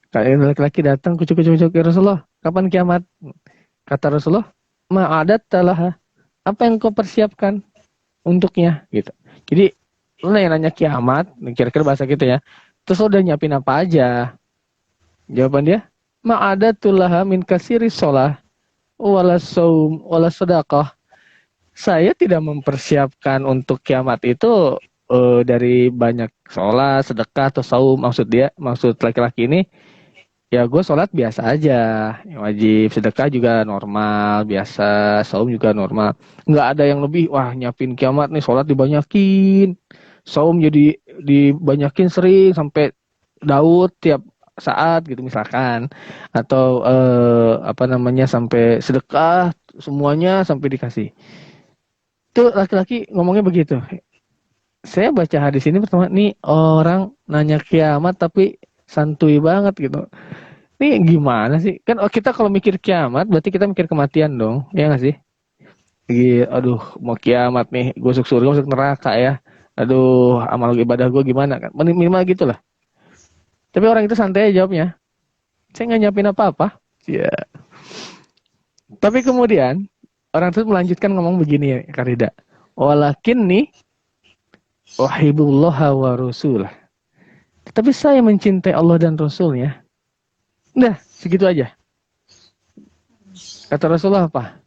Kalau laki-laki datang kucuk-kucuk ya Rasulullah, kapan kiamat? Kata Rasulullah, ma'adat talah, apa yang kau persiapkan untuknya gitu. Jadi lu nanya kiamat, kira-kira bahasa gitu ya. Terus lu udah nyiapin apa aja? Jawaban dia, ma'adatullah min kasiri sholah wala saum wala sedekah. Saya tidak mempersiapkan untuk kiamat itu dari banyak sholat, sedekah atau saum. Maksud laki-laki ini, ya gue sholat biasa aja, wajib, sedekah juga normal, biasa, saum juga normal. Nggak ada yang lebih, wah nyiapin kiamat nih, sholat dibanyakin, saum jadi dibanyakin sering, sampai Daud tiap saat gitu misalkan. Atau sampai sedekah, semuanya sampai dikasih. Itu laki-laki ngomongnya begitu. Saya baca hadis ini pertama, nih orang nanya kiamat tapi santuy banget gitu. Ini gimana sih? Kan kita kalau mikir kiamat berarti kita mikir kematian dong, ya nggak sih? Aduh, mau kiamat nih, gue masuk surga, masuk neraka ya. Aduh, amal ibadah gue gimana kan? Minimal gitulah. Tapi orang itu santai jawabnya. Saya nggak nyiapin apa-apa. Ya. Tapi kemudian orang itu melanjutkan ngomong begini ya, Karida. Walakin nih, wahibullah wa rasulah. Tapi saya mencintai Allah dan Rasulnya. Udah, segitu aja. Kata Rasulullah apa?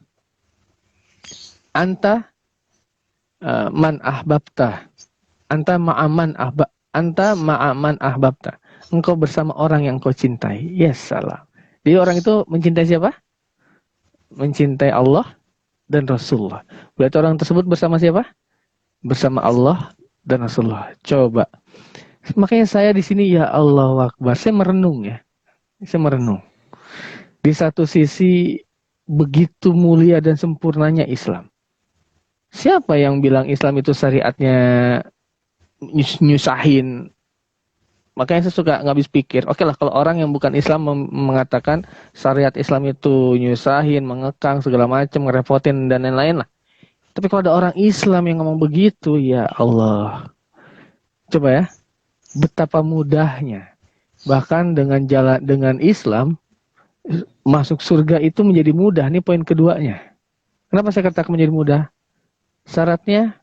Anta man ahbabta. Anta ma'aman ahbabta. Engkau bersama orang yang kau cintai. Yes, salam. Jadi orang itu mencintai siapa? Mencintai Allah dan Rasulullah. Berarti orang tersebut bersama siapa? Bersama Allah dan Rasulullah. Coba. Makanya saya di sini, ya Allah Akbar. Saya merenung ya. Saya merenung. Di satu sisi begitu mulia dan sempurnanya Islam. Siapa yang bilang Islam itu syariatnya nyusahin? Makanya saya suka nggak habis pikir. Oke lah, kalau orang yang bukan Islam mengatakan syariat Islam itu nyusahin, mengekang, segala macam, ngerepotin dan lain-lain lah. Tapi kalau ada orang Islam yang ngomong begitu, ya Allah. Coba ya, betapa mudahnya. Bahkan dengan Islam, masuk surga itu menjadi mudah. Ini poin keduanya. Kenapa saya katakan menjadi mudah? Syaratnya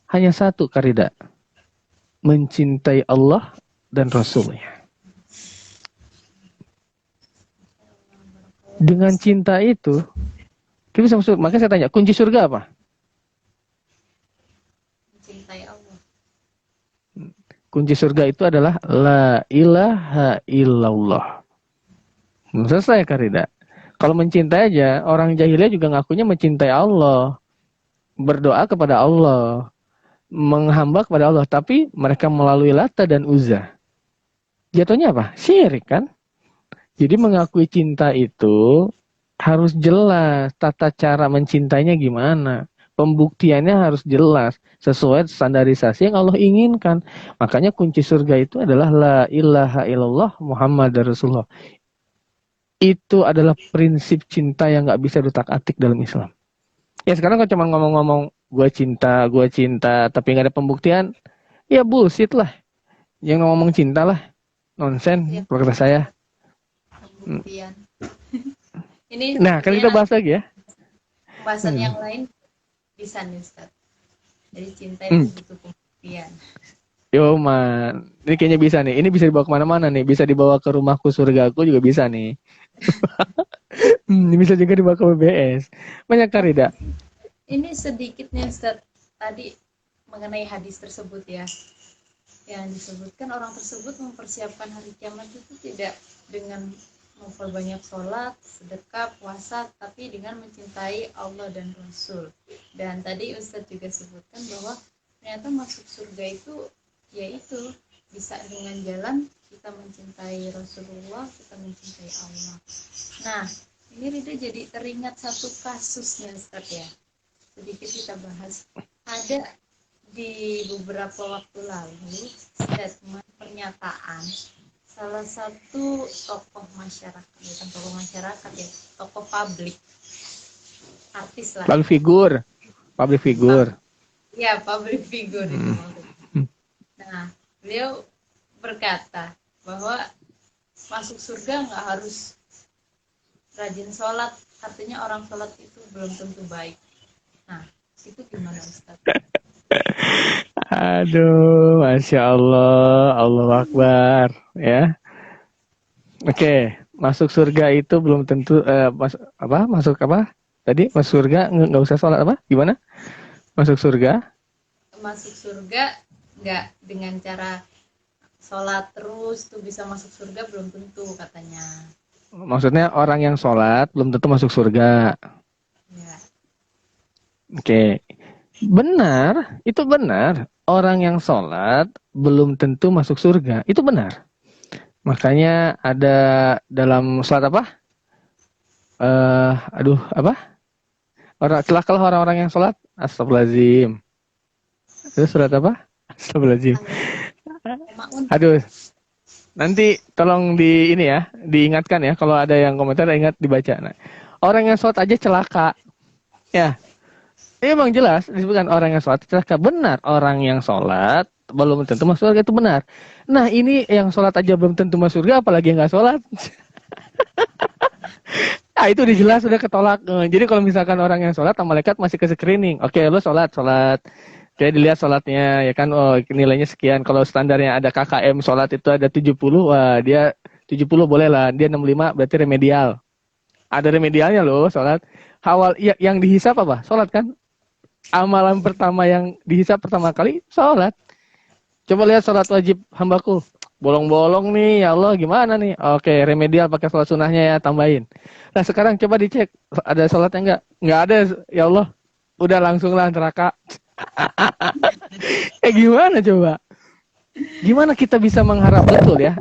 hanya satu, Karida. Mencintai Allah dan Rasulnya. Dengan cinta itu, kita bisa masuk. Makanya saya tanya, kunci surga apa? Mencintai Allah. Kunci surga itu adalah la ilaha illallah. Selesai, Karida. Kalau mencintai aja, orang jahiliyah juga ngakunya mencintai Allah. Berdoa kepada Allah. Menghamba kepada Allah. Tapi mereka melalui Lata dan Uzza. Jatuhnya apa? Syirik kan? Jadi mengakui cinta itu harus jelas tata cara mencintainya gimana. Pembuktiannya harus jelas sesuai standarisasi yang Allah inginkan. Makanya kunci surga itu adalah la ilaha illallah Muhammad Rasulullah. Itu adalah prinsip cinta yang nggak bisa diutak-atik dalam Islam. Ya sekarang kalau cuma ngomong-ngomong gue cinta, tapi nggak ada pembuktian, ya bullshit lah. Yang ngomong cinta lah, nonsen Ya, kalau kata saya. pembuktian. Ini Nah, kan kita sebenarnya bahas lagi ya. pembahasan yang lain bisa nih Ustaz. Jadi cinta itu butuh pembuktian. Yo man, ini kayaknya bisa nih. Ini bisa dibawa kemana-mana nih. Bisa dibawa ke rumahku surgaku juga bisa nih. Ini bisa juga dibawa ke BBS. Banyak Karida. Ini sedikitnya Ustaz tadi mengenai hadis tersebut ya. Yang disebutkan orang tersebut mempersiapkan hari kiamat itu tidak dengan memperbanyak sholat, sedekah, puasa, tapi dengan mencintai Allah dan Rasul. Dan tadi Ustaz juga sebutkan bahwa ternyata masuk surga itu yaitu bisa dengan jalan kita mencintai Rasulullah, kita mencintai Allah. Nah, ini Rida jadi teringat satu kasusnya Ustaz ya. Sedikit kita bahas. Ada di beberapa waktu lalu statement pernyataan salah satu tokoh masyarakat, bukan tokoh masyarakat ya, tokoh publik, artis lah. Public figure. Ya, public figure itu maksudnya. Nah, beliau berkata bahwa masuk surga nggak harus rajin sholat, artinya orang sholat itu belum tentu baik. Nah, itu gimana Ustaz? Aduh, Masya Allah, Allah Akbar, ya. Oke, masuk surga itu belum tentu masuk apa? Tadi masuk surga nggak usah sholat apa? Gimana? Masuk surga? Masuk surga nggak dengan cara sholat terus tuh bisa masuk surga, belum tentu katanya. Maksudnya orang yang sholat belum tentu masuk surga. Ya. Oke, benar, itu benar. Orang yang sholat belum tentu masuk surga, itu benar. Makanya ada dalam sholat apa? Celakalah orang-orang yang sholat. Astagfirullahaladzim. Itu surat apa? Astagfirullahaladzim. Aduh. Nanti tolong diingatkan ya. Kalau ada yang komentar ingat dibaca. Nah, orang yang sholat aja celaka. Ya. Ini emang jelas disebutkan orang yang sholat celaka. Benar, orang yang sholat belum tentu masuk surga, itu benar. Nah, ini yang sholat aja belum tentu masuk surga, apalagi yang nggak sholat. Nah, itu dijelas sudah ketolak. Jadi kalau misalkan orang yang sholat, malaikat masih ke screening. Oke, lo sholat. Oke, dilihat sholatnya, ya kan, oh nilainya sekian. Kalau standarnya ada KKM sholat itu ada 70, wah dia 70 boleh lah. Dia 65 berarti remedial. Ada remedialnya loh sholat. Yang dihisap apa? Sholat kan? Amalan pertama yang dihisap pertama kali, sholat. Coba lihat sholat wajib hambaku. Bolong-bolong nih, ya Allah gimana nih? Oke, remedial pakai sholat sunnahnya ya, tambahin. Nah sekarang coba dicek, ada sholatnya enggak? Enggak ada, ya Allah. Udah langsung lah neraka. Gimana coba? Gimana kita bisa mengharap betul ya?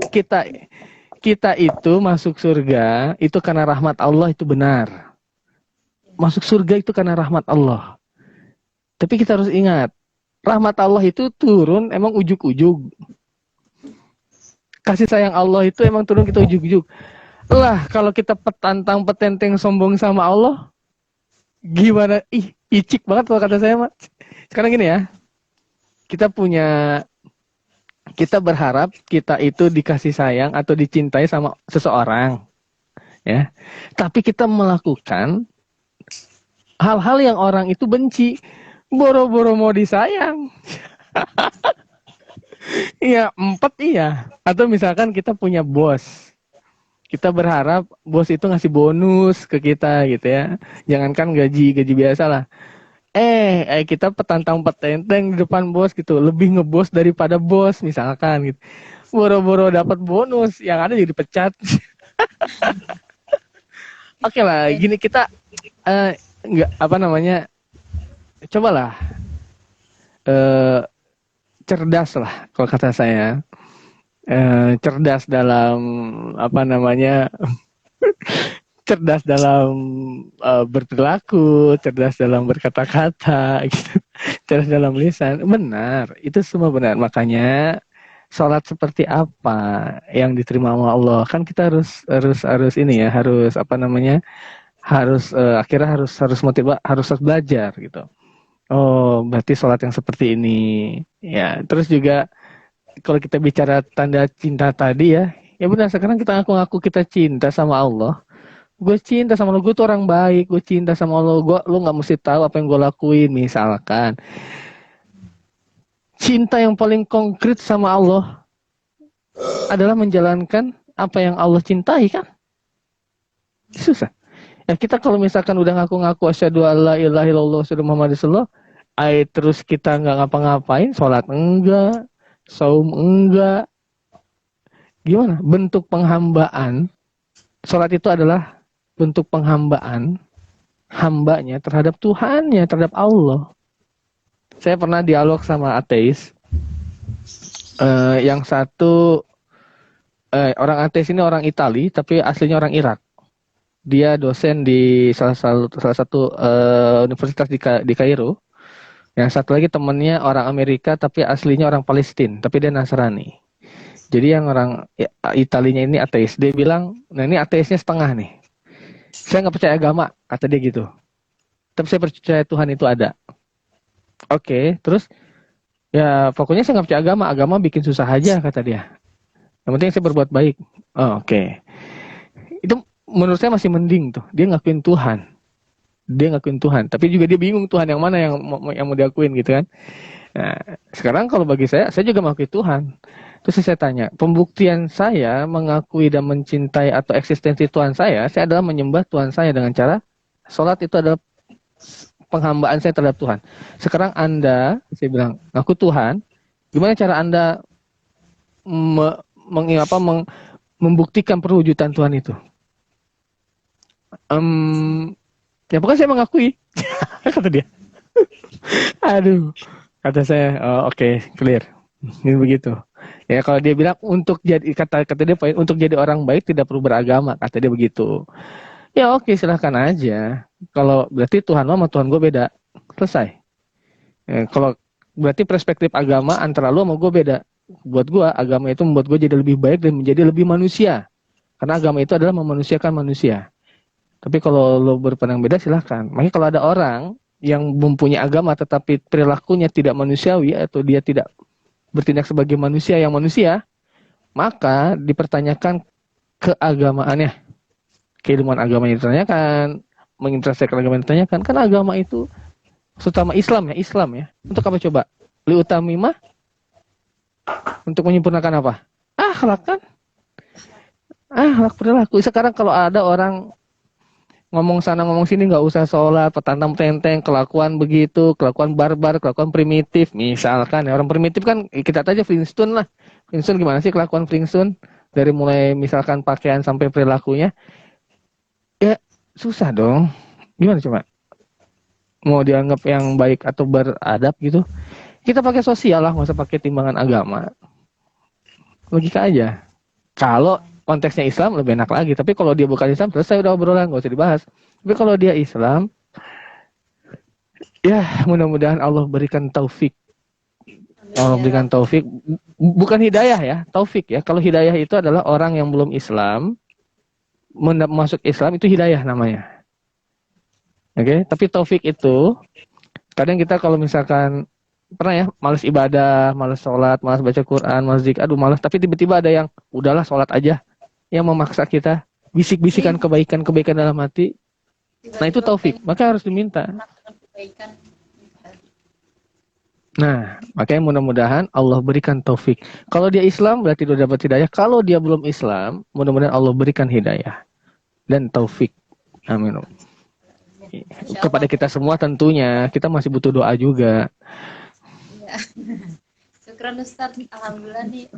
Kita itu masuk surga, itu karena rahmat Allah, itu benar. Masuk surga itu karena rahmat Allah. Tapi kita harus ingat, rahmat Allah itu turun emang ujug-ujug. Kasih sayang Allah itu emang turun kita ujug-ujug. Lah, kalau kita petenteng sombong sama Allah, gimana? Icik banget kalau kata saya, Mak. Sekarang gini ya, kita berharap kita itu dikasih sayang atau dicintai sama seseorang, ya. Tapi kita melakukan hal-hal yang orang itu benci. Boro-boro mau disayang. Iya, 4 iya. Atau misalkan kita punya bos. Kita berharap bos itu ngasih bonus ke kita gitu ya. Jangankan gaji biasa lah. Kita petentang-petenteng di depan bos gitu. Lebih ngebos daripada bos misalkan gitu. Boro-boro dapat bonus, yang ada jadi pecat. Oke lah, gini kita cobalah cerdas lah kalau kata saya. cerdas dalam apa namanya, cerdas dalam berperilaku, cerdas dalam berkata-kata, gitu. Cerdas dalam lisan. Benar, itu semua benar. Makanya sholat seperti apa yang diterima sama Allah, kan kita harus ini ya, harus apa namanya, harus akhirnya harus belajar gitu. Oh, berarti sholat yang seperti ini. Ya, terus juga kalau kita bicara tanda cinta tadi ya, ya benar, sekarang kita ngaku-ngaku kita cinta sama Allah. Gue cinta sama lo, gue tuh orang baik, gue cinta sama lo, lo nggak mesti tahu apa yang gue lakuin. Misalkan cinta yang paling konkret sama Allah adalah menjalankan apa yang Allah cintai, kan susah ya. Kita kalau misalkan udah ngaku-ngaku asyhadu alla ilaha illallah asyhadu muhammadar rasulullah, terus kita nggak ngapa-ngapain, sholat enggak, saum enggak, gimana bentuk penghambaan? Sholat itu adalah bentuk penghambaan hambanya terhadap Tuhannya, terhadap Allah. Saya pernah dialog sama ateis. Yang satu orang ateis ini orang Itali, tapi aslinya orang Irak. Dia dosen di salah satu universitas di Kairo. Yang satu lagi temennya orang Amerika, tapi aslinya orang Palestina, tapi dia Nasrani. Jadi yang orang Italinya ini ateis. Dia bilang, nah ini ateisnya setengah nih. Saya nggak percaya agama, kata dia gitu. Tapi saya percaya Tuhan itu ada. Oke, terus ya pokoknya saya nggak percaya agama. Agama bikin susah aja, kata dia. Yang penting saya berbuat baik. Oh, oke. Itu menurut saya masih mending tuh. Dia ngakuin Tuhan. Tapi juga dia bingung Tuhan yang mana yang mau diakuin gitu kan. Nah, sekarang kalau bagi saya juga mengakui Tuhan. Terus saya tanya, pembuktian saya mengakui dan mencintai atau eksistensi Tuhan saya adalah menyembah Tuhan saya dengan cara sholat. Itu adalah penghambaan saya terhadap Tuhan. Sekarang Anda, saya bilang, ngaku Tuhan, gimana cara Anda membuktikan perwujudan Tuhan itu? Ya pokoknya saya mengakui, kata dia. Aduh, kata saya, oke, clear. Ini begitu. Ya kalau dia bilang kata dia untuk jadi orang baik tidak perlu beragama, kata dia begitu. Ya oke, silahkan aja. Kalau berarti Tuhan lo sama Tuhan gue beda, selesai. Ya, kalau berarti perspektif agama antara lo sama gue beda. Buat gue agama itu membuat gue jadi lebih baik dan menjadi lebih manusia. Karena agama itu adalah memanusiakan manusia. Tapi kalau lo berpandang beda, silahkan. Makanya kalau ada orang yang mempunyai agama tetapi perilakunya tidak manusiawi atau dia tidak bertindak sebagai manusia yang manusia, maka dipertanyakan keagamaannya. Keilmuan agama yang ditanyakan, menginterestasikan agama yang ditanyakan. Kan agama itu, terutama Islam ya. Untuk apa coba? Liutamimah? Untuk menyempurnakan apa? Akhlak kan? Akhlak perilaku. Sekarang kalau ada orang ngomong sana ngomong sini nggak usah sholat, petantang petenteng, kelakuan begitu, kelakuan barbar, kelakuan primitif, misalkan ya, orang primitif kan kita aja Flintstone lah. Flintstone gimana sih kelakuan Flintstone, dari mulai misalkan pakaian sampai perilakunya, ya susah dong. Gimana coba mau dianggap yang baik atau beradab gitu? Kita pakai sosial lah, nggak usah pakai timbangan agama, logika aja. Kalau konteksnya Islam lebih enak lagi. Tapi kalau dia bukan Islam, selesai udah obrolan, gak usah dibahas. Tapi kalau dia Islam, ya mudah-mudahan Allah berikan taufik. Allah berikan taufik. Bukan hidayah ya, taufik ya. Kalau hidayah itu adalah orang yang belum Islam, masuk Islam itu hidayah namanya. Oke, tapi taufik itu, kadang kita kalau misalkan pernah ya, malas ibadah, malas sholat, malas baca Quran, malas zikir, aduh malas. Tapi tiba-tiba ada yang udahlah sholat aja, yang memaksa kita, bisik-bisikan kebaikan dalam hati. Nah itu taufik, maka harus diminta. Nah, makanya mudah-mudahan Allah berikan taufik. Kalau dia Islam berarti dia dapat hidayah. Kalau dia belum Islam, mudah-mudahan Allah berikan hidayah dan taufik. Amin. Kepada kita semua tentunya, kita masih butuh doa juga. Syukran Ustaz, alhamdulillah nih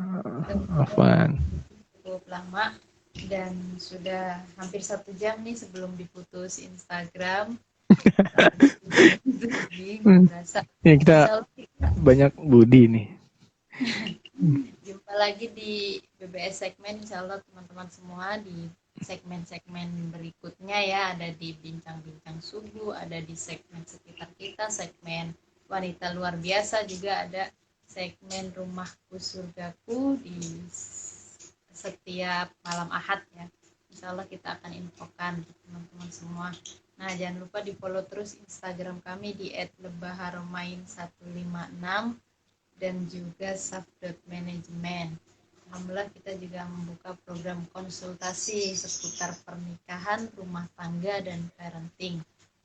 cukup lama dan sudah hampir 1 jam nih sebelum diputus Instagram. Ya, kita banyak budi nih. Jumpa lagi di BBS segmen, insya Allah teman-teman semua di segmen-segmen berikutnya ya, ada di bincang-bincang subuh, ada di segmen sekitar kita, segmen wanita luar biasa, juga ada segmen rumahku surgaku di setiap malam Ahad ya. Insya Allah kita akan infokan teman-teman semua. Nah, jangan lupa di follow terus Instagram kami di @lebaharomain156 dan juga saf.management. Alhamdulillah kita juga membuka program konsultasi seputar pernikahan, rumah tangga, dan parenting.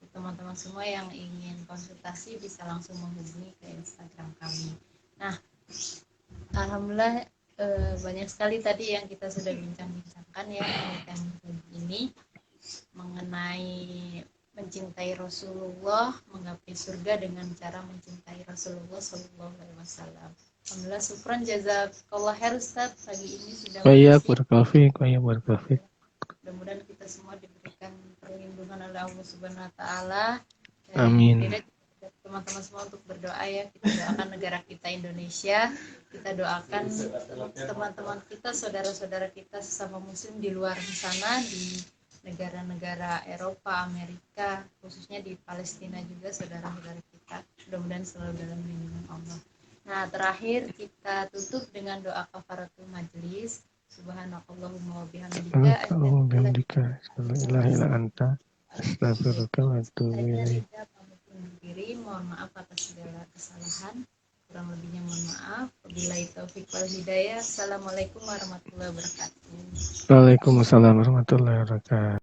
Teman-teman semua yang ingin konsultasi bisa langsung menghubungi ke Instagram kami. Nah, alhamdulillah banyak sekali tadi yang kita sudah bincang-bincangkan ya pernikahan ini mengenai mencintai Rasulullah, menggapai surga dengan cara mencintai Rasulullah Sallallahu Alaihi Wasallam. Alhamdulillah, syukran jazakallah khair Ustaz, pagi ini sudah Barakallahu fiik. Mudah-mudahan kita semua diberikan perlindungan oleh Allah Subhanahu Wa Taala. Amin. Teman-teman semua untuk berdoa ya, kita doakan negara kita Indonesia, kita doakan teman-teman kita, saudara-saudara kita sesama muslim di luar sana, di negara-negara Eropa, Amerika, khususnya di Palestina juga saudara-saudara kita, mudah-mudahan selalu dalam lindungan Allah. Nah, terakhir kita tutup dengan doa kafaratul majlis. Subhanakallahumma wa bihamdika asyhadu an la ilaha illa anta astaghfiruka wa atubu ilaik. Mohon maaf atas segala kesalahan, kurang lebihnya mohon maaf. Wabillahi taufik wal hidayah. Assalamualaikum warahmatullahi wabarakatuh. Waalaikumsalam warahmatullahi wabarakatuh.